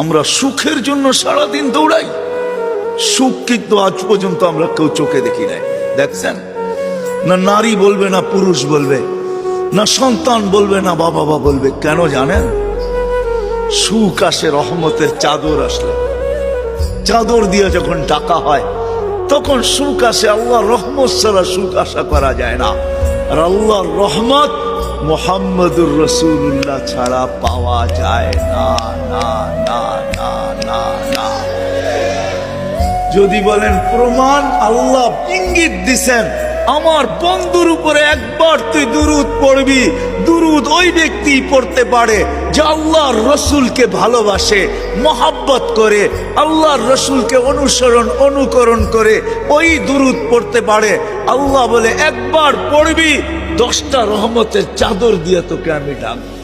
আমরা সুখের জন্য সারাদিন দৌড়াই, সুখ কিন্তু আজ পর্যন্ত আমরা কেউ চোখে দেখি নাই। দেখছেন না, নারী বলবে না পুরুষ বলবে, না সন্তান বলবে না বাবা বলবে। কেন জানেন? সুখ আসে রহমতের চাদর আসলে, চাদর দিয়ে যখন ডাকা হয় তখন সুখ আসে। আল্লাহর রহমত ছাড়া সুখ আশা করা যায় না। আর আল্লাহর রহমত মুহাম্মদুর রাসূলুল্লাহ ছাড়া পাওয়া যায় না, না না না না না। যদি বলেন প্রমাণ, আল্লাহ ইঙ্গিত দিছেন, আমার বন্ধুর উপরে একবার তুই দুরূদ পড়বি, দুরূদ ওই ব্যক্তি পড়তে পারে যে আল্লাহর রসুলকে ভালোবাসে, মহাব্বত করে, আল্লাহর রসুলকে অনুকরণ করে ওই দুরূদ পড়তে পারে। আল্লাহ বলে একবার পড়বি, 10টা রহমতের চাদর দিয়ে তোকে আমি ডাকবো।